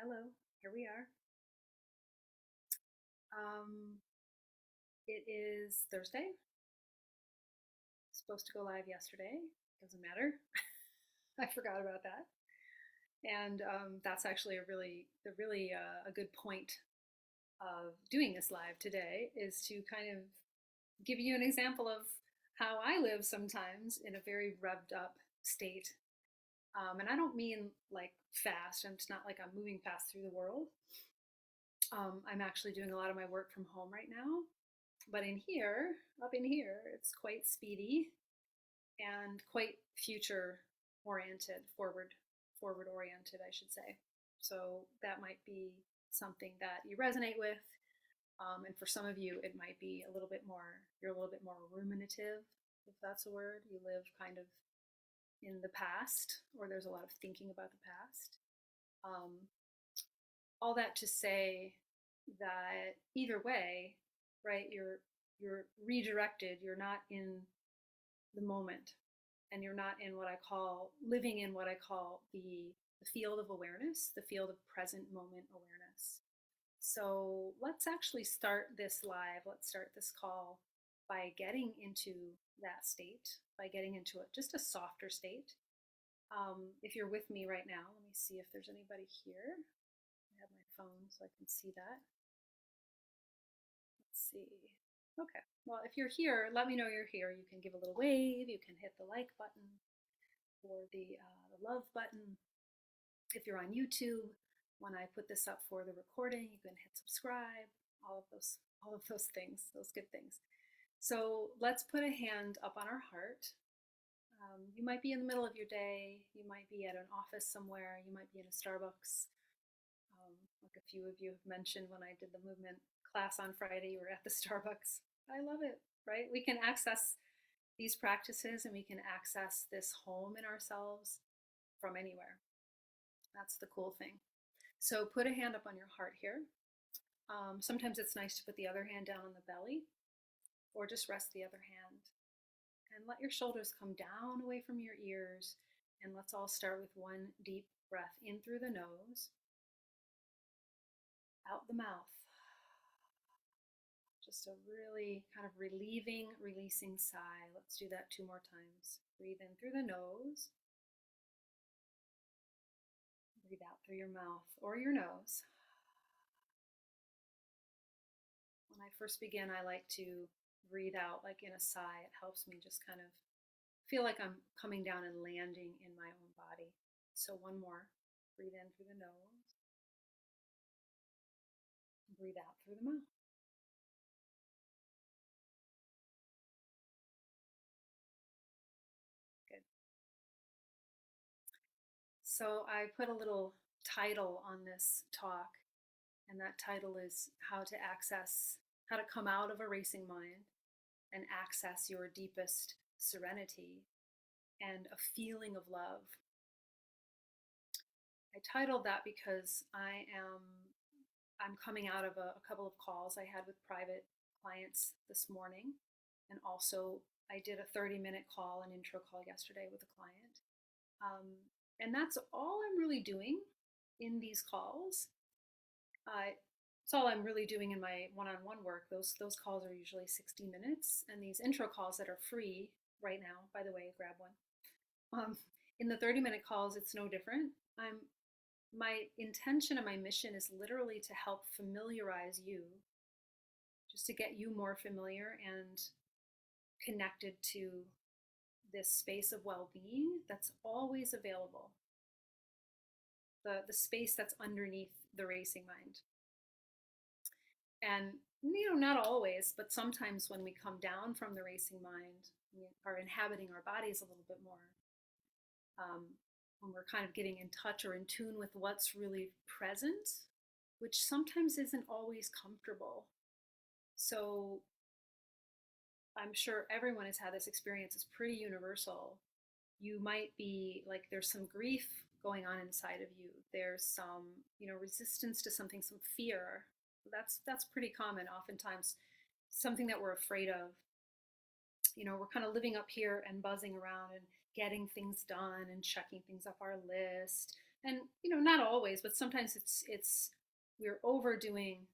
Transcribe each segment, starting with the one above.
Hello, here we are. Um, it is Thursday. Supposed to go live yesterday. Doesn't matter. I forgot about that. And that's actually a good point of doing this live today is to kind of give you an example of how I live sometimes in a very revved up state. And I don't mean like fast. It's not like I'm moving fast through the world. I'm actually doing a lot of my work from home right now. But up in here, it's quite speedy and quite future oriented, forward oriented, I should say. So that might be something that you resonate with. And for some of you, it might be you're a little bit more ruminative, if that's a word. You live kind of in the past, or there's a lot of thinking about the past. Um, all that to say that either way, right, you're redirected. You're not in the moment, and you're not in what I call living in what I call the field of awareness, the field of present moment awareness. So let's actually start this live. Let's start this call by getting into that state, by getting into just a softer state. If you're with me right now, let me see if there's anybody here. I have my phone so I can see that. Let's see. Okay. Well, if you're here, let me know you're here. You can give a little wave. You can hit the like button or the love button. If you're on YouTube, when I put this up for the recording, you can hit subscribe. All of those things, those good things. So let's put a hand up on our heart. You might be in the middle of your day. You might be at an office somewhere. You might be in a Starbucks. Like a few of you have mentioned when I did the movement class on Friday, you were at the Starbucks. I love it, right? We can access these practices and we can access this home in ourselves from anywhere. That's the cool thing. So put a hand up on your heart here. Sometimes it's nice to put the other hand down on the belly or just rest the other hand. And let your shoulders come down away from your ears. And let's all start with one deep breath in through the nose, out the mouth. Just a really kind of relieving, releasing sigh. Let's do that 2 more times. Breathe in through the nose. Breathe out through your mouth or your nose. When I first begin, I like to breathe out like in a sigh. It helps me just kind of feel like I'm coming down and landing in my own body. So one more. Breathe in through the nose. Breathe out through the mouth. Good. So I put a little title on this talk, and that title is how to come out of a racing mind and access your deepest serenity and a feeling of love. I titled that because I'm coming out of a couple of calls I had with private clients this morning, and also I did a 30-minute call, an intro call yesterday with a client. And that's all I'm really doing in these calls. It's all I'm really doing in my one-on-one work. Those calls are usually 60 minutes, and these intro calls that are free right now, by the way, grab one. In the 30-minute calls, it's no different. My intention and my mission is literally to help familiarize you, just to get you more familiar and connected to this space of well-being that's always available. The space that's underneath the racing mind. And not always, but sometimes when we come down from the racing mind, we are inhabiting our bodies a little bit more. When we're kind of getting in touch or in tune with what's really present, which sometimes isn't always comfortable. So I'm sure everyone has had this experience. It's pretty universal. You might be like, there's some grief going on inside of you. There's some, resistance to something, some fear. That's pretty common. Oftentimes, something that we're afraid of. We're kind of living up here and buzzing around and getting things done and checking things off our list, And not always, but sometimes it's we're overdoing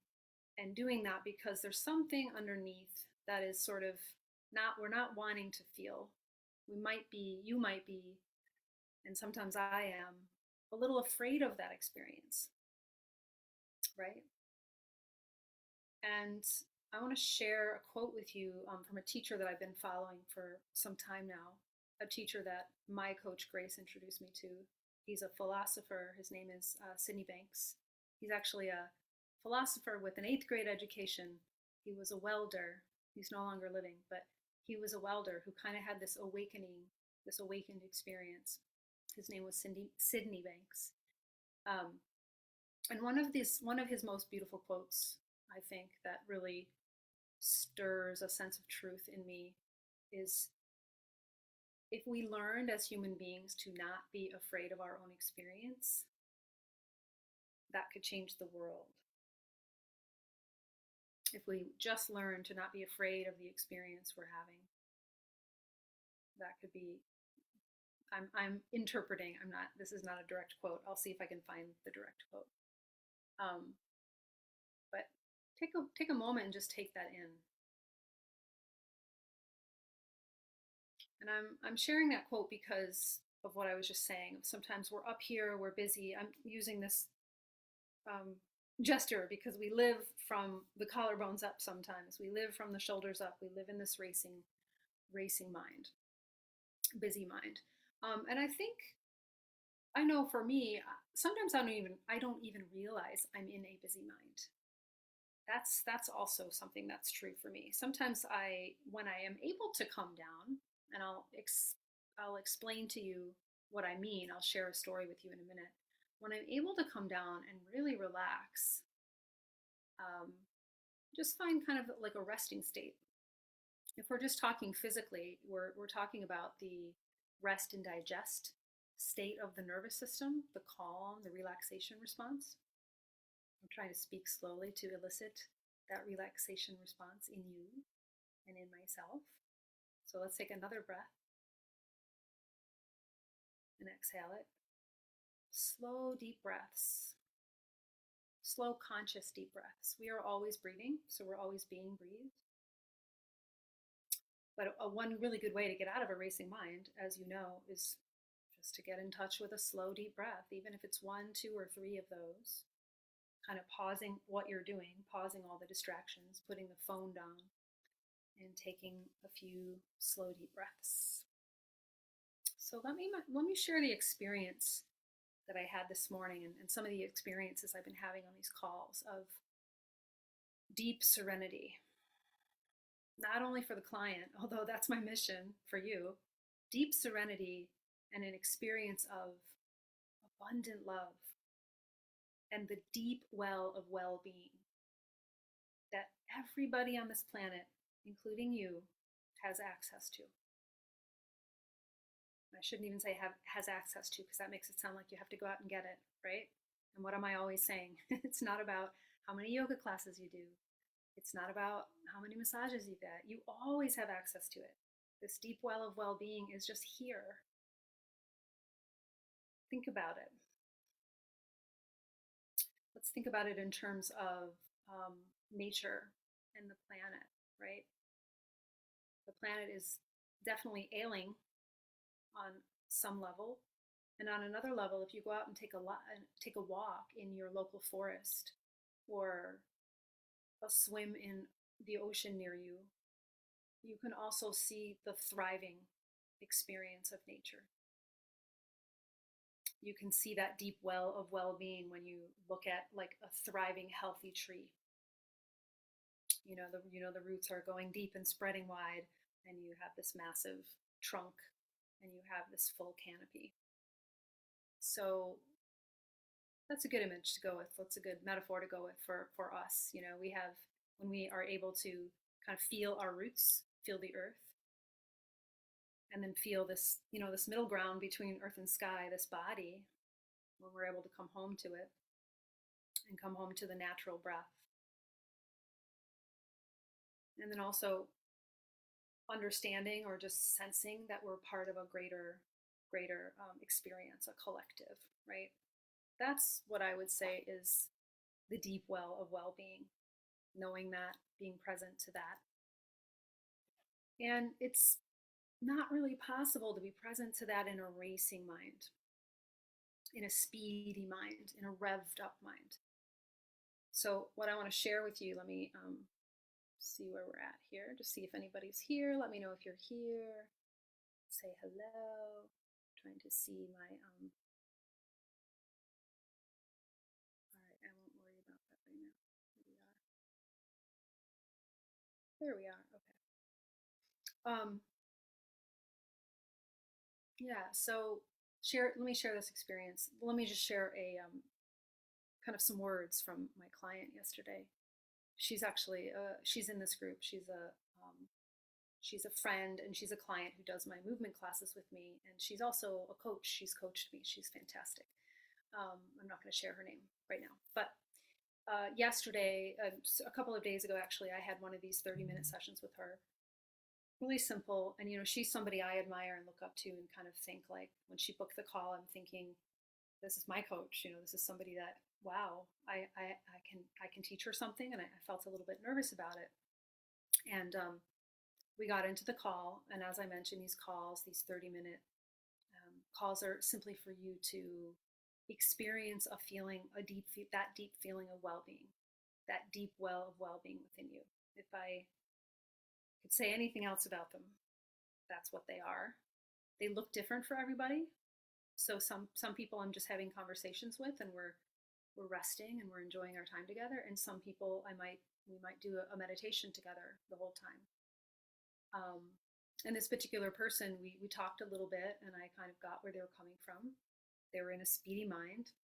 and doing that because there's something underneath that is sort of not we're not wanting to feel. We might be, you might be, and sometimes I am a little afraid of that experience, right? And I want to share a quote with you from a teacher that I've been following for some time now, a teacher that my coach Grace introduced me to. He's a philosopher. His name is Sydney Banks. He's actually a philosopher with an eighth grade education. He was a welder. He's no longer living, but he was a welder who kind of had this awakening, this awakened experience. His name was Sydney Banks. Um, and one of his most beautiful quotes, I think, that really stirs a sense of truth in me is, if we learned as human beings to not be afraid of our own experience, that could change the world. If we just learn to not be afraid of the experience we're having, that could be, I'm interpreting, I'm not, this is not a direct quote. I'll see if I can find the direct quote. But take a moment and just take that in. And I'm sharing that quote because of what I was just saying. Sometimes we're up here, we're busy. I'm using this gesture because we live from the collarbones up sometimes. We live from the shoulders up. We live in this racing mind, busy mind. And I know for me, sometimes I don't even realize I'm in a busy mind. That's also something that's true for me. Sometimes when I am able to come down, and I'll explain to you what I mean. I'll share a story with you in a minute. When I'm able to come down and really relax, just find kind of like a resting state. If we're just talking physically, we're talking about the rest and digest state of the nervous system, the calm, the relaxation response. I'm trying to speak slowly to elicit that relaxation response in you and in myself. So let's take another breath and exhale it. Slow, deep breaths. Slow, conscious, deep breaths. We are always breathing, so we're always being breathed. But one really good way to get out of a racing mind, as you know, is just to get in touch with a slow, deep breath, even if it's 1, 2, or 3 of those. Kind of pausing what you're doing, pausing all the distractions, putting the phone down, and taking a few slow, deep breaths. So let me share the experience that I had this morning, and some of the experiences I've been having on these calls of deep serenity. Not only for the client, although that's my mission for you, deep serenity and an experience of abundant love and the deep well of well-being that everybody on this planet, including you, has access to. I shouldn't even say has access to, because that makes it sound like you have to go out and get it, right? And what am I always saying? It's not about how many yoga classes you do. It's not about how many massages you get. You always have access to it. This deep well of well-being is just here. Think about it. Let's think about it in terms of nature and the planet, right? The planet is definitely ailing on some level. And on another level, if you go out and take a walk in your local forest, or a swim in the ocean near you, you can also see the thriving experience of nature. You can see that deep well of well-being when you look at like a thriving, healthy tree. The roots are going deep and spreading wide, and you have this massive trunk, and you have this full canopy. So that's a good image to go with. That's a good metaphor to go with for us. We have, when we are able to kind of feel our roots, feel the earth, and then feel this, this middle ground between earth and sky, this body, when we're able to come home to it and come home to the natural breath. And then also understanding or just sensing that we're part of a greater experience, a collective, right? that's what I would say is the deep well of well-being, knowing that, being present to that. And it's not really possible to be present to that in a racing mind, in a speedy mind, in a revved up mind. So, what I want to share with you, let me see where we're at here, just see if anybody's here. Let me know if you're here. Say hello. I'm trying to see my all right, I won't worry about that right now. There we are. Okay. Yeah, so let me share this experience. Let me just share a kind of some words from my client yesterday. She's actually she's in this group. She's a friend and she's a client who does my movement classes with me, and she's also a coach. She's coached me. She's fantastic. I'm not going to share her name right now, but yesterday, a couple of days ago, actually, I had one of these 30-minute sessions with her. Really simple, and she's somebody I admire and look up to, and kind of think like when she booked the call, I'm thinking, this is my coach. This is somebody that, wow, I can teach her something, and I felt a little bit nervous about it. And we got into the call, and as I mentioned, these calls, these 30-minute calls, are simply for you to experience a feeling, that deep feeling of well-being, that deep well of well-being within you. If I could say anything else about them, that's what they are. They look different for everybody. So some people I'm just having conversations with, and we're resting and we're enjoying our time together. And some people we might do a meditation together the whole time. And this particular person, we talked a little bit, and I kind of got where they were coming from. They were in a speedy mind.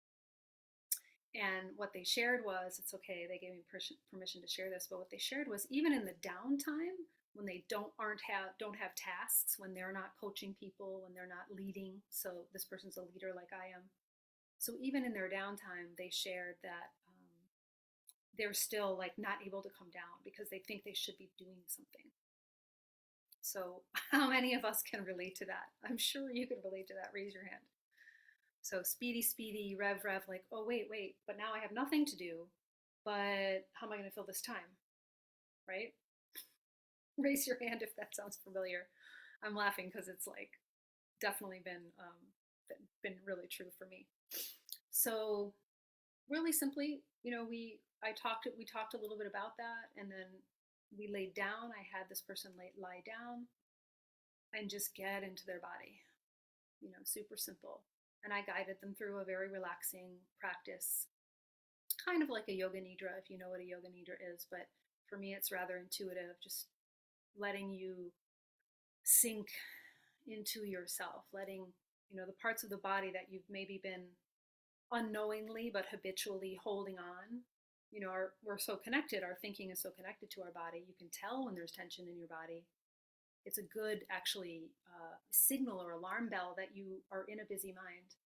And what they shared was, it's okay, they gave me permission to share this, but what they shared was, even in the downtime, when they don't have tasks, when they're not coaching people, when they're not leading, so this person's a leader like I am. So even in their downtime, they shared that they're still like not able to come down because they think they should be doing something. So how many of us can relate to that? I'm sure you can relate to that. Raise your hand. So speedy, rev, like, oh, wait, but now I have nothing to do, but how am I going to fill this time? Right? Raise your hand if that sounds familiar. I'm laughing because it's like definitely been really true for me. So really simply, we talked a little bit about that, and then we laid down. I had this person lie down and just get into their body. Super simple. And I guided them through a very relaxing practice, kind of like a yoga nidra, if you know what a yoga nidra is. But for me, it's rather intuitive, just letting you sink into yourself, letting the parts of the body that you've maybe been unknowingly but habitually holding on. We're so connected. Our thinking is so connected to our body. You can tell when there's tension in your body. It's a good, actually, signal or alarm bell that you are in a busy mind.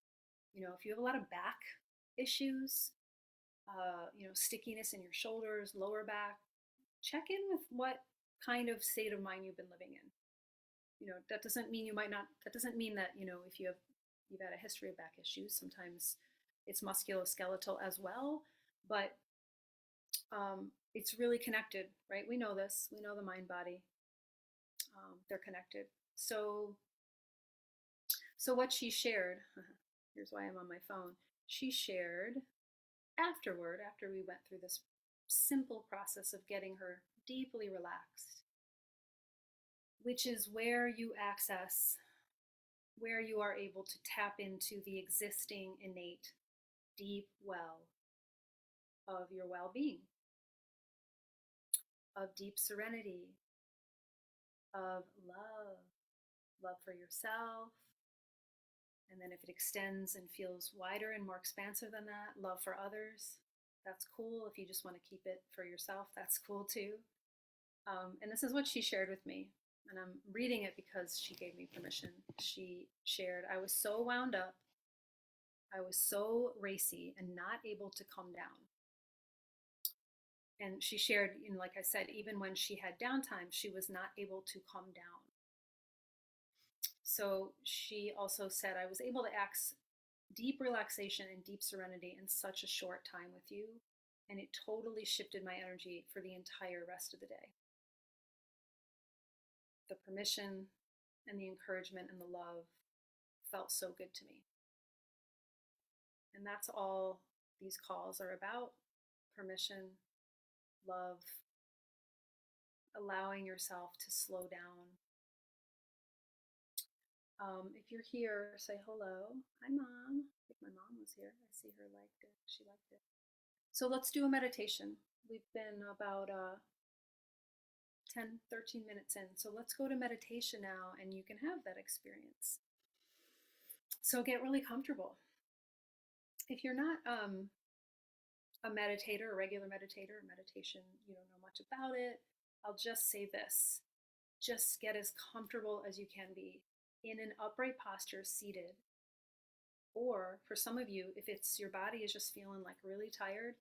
If you have a lot of back issues, stickiness in your shoulders, lower back, check in with what kind of state of mind you've been living in. That doesn't mean that doesn't mean that, if you've had a history of back issues, sometimes it's musculoskeletal as well, but it's really connected, right? We know this. We know the mind body. They're connected. So what she shared, here's why I'm on my phone. She shared after we went through this simple process of getting her deeply relaxed, which is where you are able to tap into the existing innate deep well of your well-being, of deep serenity, of love for yourself. And then if it extends and feels wider and more expansive than that, love for others. That's cool. If you just want to keep it for yourself, that's cool too. And this is what she shared with me. And I'm reading it because she gave me permission. She shared, I was so wound up. I was so racy and not able to come down. And she shared, like I said, even when she had downtime, she was not able to come down. So she also said, I was able to deep relaxation and deep serenity in such a short time with you. And it totally shifted my energy for the entire rest of the day. The permission and the encouragement and the love felt so good to me. And that's all these calls are about: permission, love, allowing yourself to slow down. If you're here, say hello. Hi, Mom. I think my mom was here. I see her liked it. She liked it. So let's do a meditation. We've been about 10, 13 minutes in. So let's go to meditation now, and you can have that experience. So get really comfortable. If you're not a meditator, a regular meditator, meditation, you don't know much about it, I'll just say this. Just get as comfortable as you can be in an upright posture, seated. Or for some of you, if it's your body is just feeling like really tired,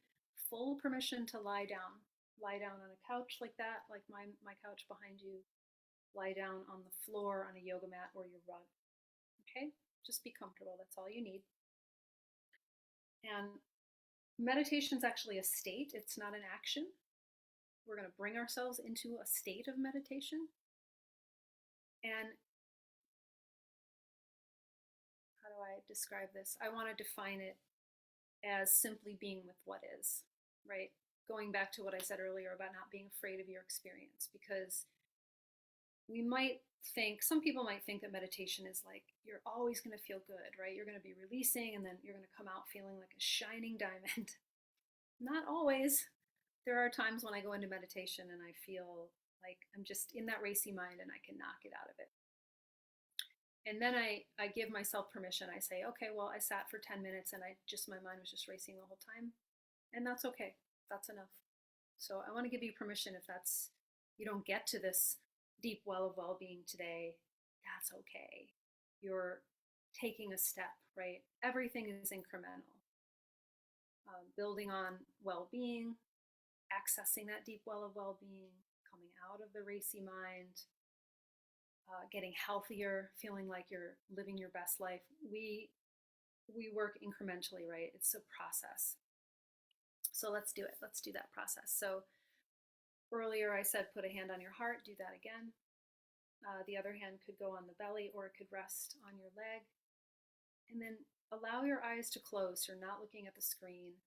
full permission to lie down. Lie down on a couch like that, like my couch behind you. Lie down on the floor on a yoga mat or your rug. Okay? Just be comfortable. That's all you need. And meditation is actually a state, it's not an action. We're going to bring ourselves into a state of meditation. And how do I describe this? I want to define it as simply being with what is, right? Going back to what I said earlier about not being afraid of your experience, because we might think, some people might think that meditation is like, you're always going to feel good, right? You're going to be releasing and then you're going to come out feeling like a shining diamond. Not always. There are times when I go into meditation and I feel like I'm just in that racy mind and I can knock it out of it. And then I give myself permission. I say, okay, well, I sat for 10 minutes and my mind was just racing the whole time. And that's okay. That's enough. So I want to give you permission if you don't get to this deep well of well-being today, that's okay. You're taking a step, right? Everything is incremental. Building on well-being, accessing that deep well of well-being, coming out of the racy mind, getting healthier, feeling like you're living your best life. We work incrementally, right? It's a process. So let's do it. Let's do that process. So earlier I said put a hand on your heart. Do that again. The other hand could go on the belly or it could rest on your leg. And then allow your eyes to close so you're not looking at the screen.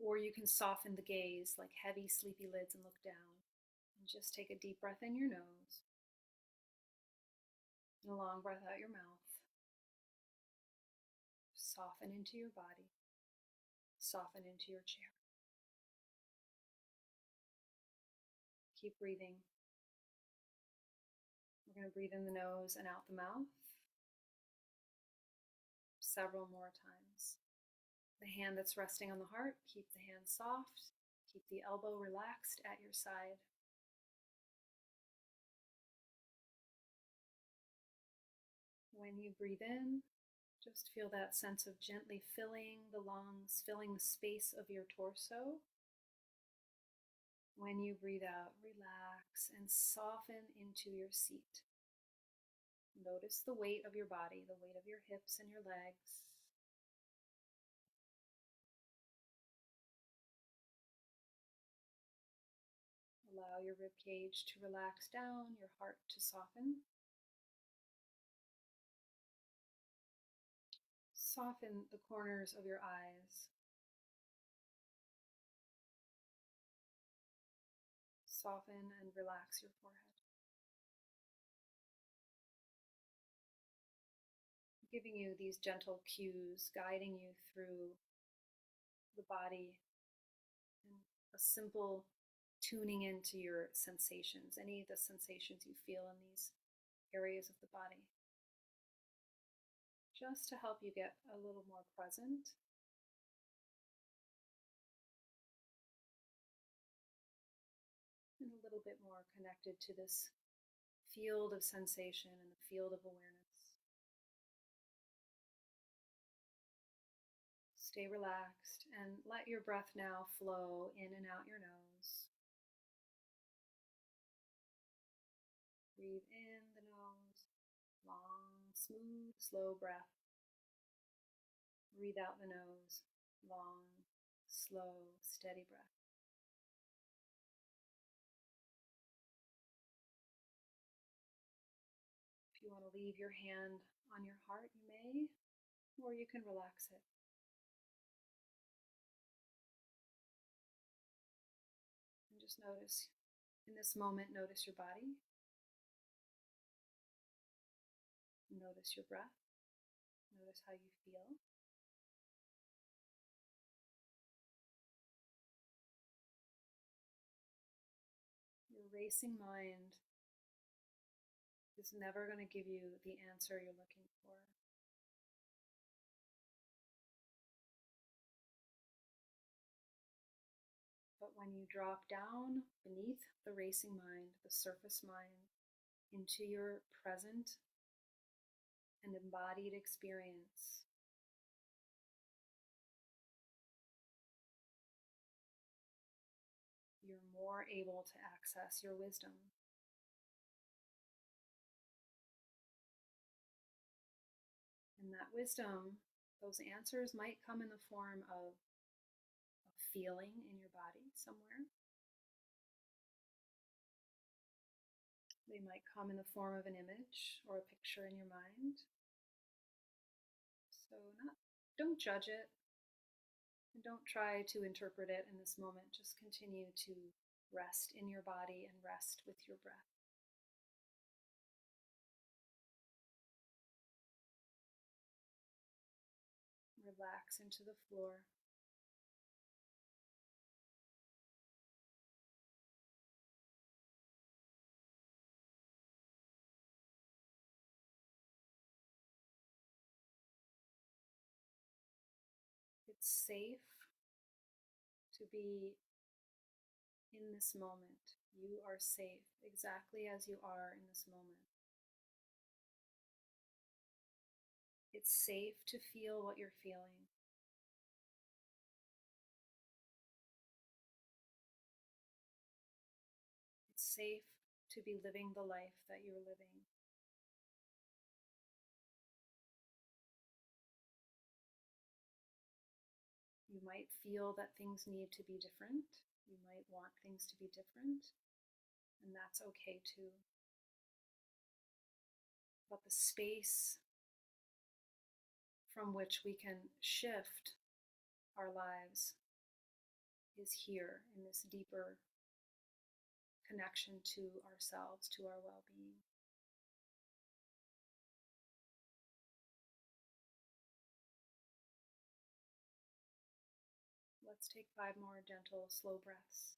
Or you can soften the gaze like heavy, sleepy lids and look down. And just take a deep breath in your nose. And a long breath out your mouth. Soften into your body. Soften into your chair. Keep breathing. We're going to breathe in the nose and out the mouth several more times. The hand that's resting on the heart, keep the hand soft. Keep the elbow relaxed at your side. When you breathe in, just feel that sense of gently filling the lungs, filling the space of your torso. When you breathe out, relax and soften into your seat. Notice the weight of your body, the weight of your hips and your legs. Allow your rib cage to relax down, your heart to soften. Soften the corners of your eyes. Soften and relax your forehead. Giving you these gentle cues, guiding you through the body, and a simple tuning into your sensations, any of the sensations you feel in these areas of the body, just to help you get a little more present. And a little bit more connected to this field of sensation and the field of awareness. Stay relaxed and let your breath now flow in and out your nose. Breathe in the nose, long, smooth, slow breath. Breathe out the nose. Long, slow, steady breath. If you want to leave your hand on your heart, you may, or you can relax it. And just notice, in this moment, notice your body, notice your breath, notice how you feel. Your racing mind is never going to give you the answer you're looking for. But when you drop down beneath the racing mind, the surface mind, into your present and embodied experience, you're more able to access your wisdom. And that wisdom, those answers might come in the form of a feeling in your body somewhere. They might come in the form of an image or a picture in your mind. So don't judge it, and don't try to interpret it in this moment. Just continue to rest in your body and rest with your breath. Relax into the floor. It's safe to be in this moment. You are safe exactly as you are in this moment. It's safe to feel what you're feeling. It's safe to be living the life that you're living. You might feel that things need to be different. You might want things to be different, and that's okay too. But the space from which we can shift our lives is here in this deeper connection to ourselves, to our well-being. Let's take 5 more gentle, slow breaths.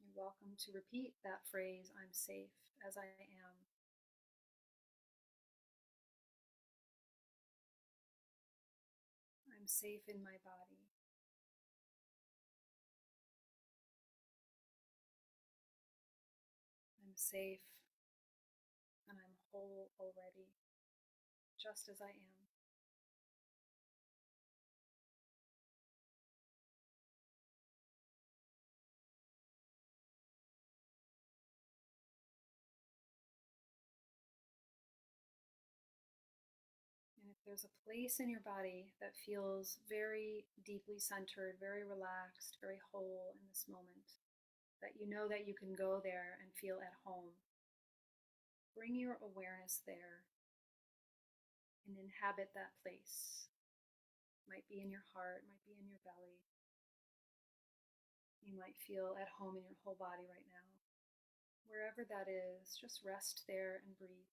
You're welcome to repeat that phrase, I'm safe as I am. I'm safe in my body. I'm safe and I'm whole already, just as I am. And if there's a place in your body that feels very deeply centered, very relaxed, very whole in this moment, that you know that you can go there and feel at home, bring your awareness there and inhabit that place. Might be in your heart, might be in your belly. You might feel at home in your whole body right now. Wherever that is, just rest there and breathe.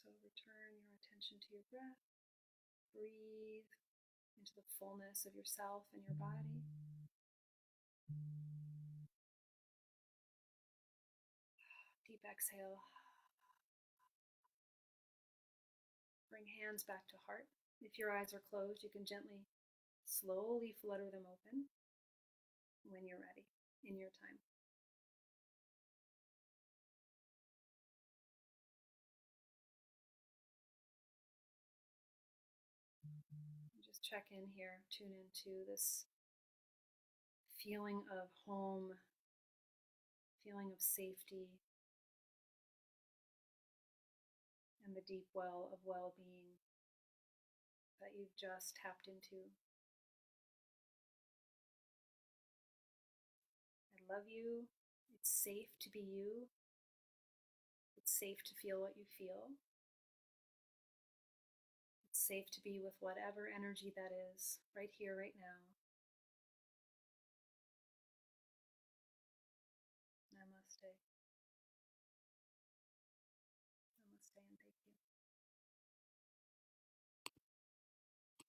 So return your attention to your breath. Breathe into the fullness of yourself and your body. Deep exhale. Bring hands back to heart. If your eyes are closed, you can gently, slowly flutter them open when you're ready, in your time. Just check in here, tune into this feeling of home, feeling of safety, and the deep well of well-being that you've just tapped into. I love you. It's safe to be you. It's safe to feel what you feel. It's safe to be with whatever energy that is, right here, right now.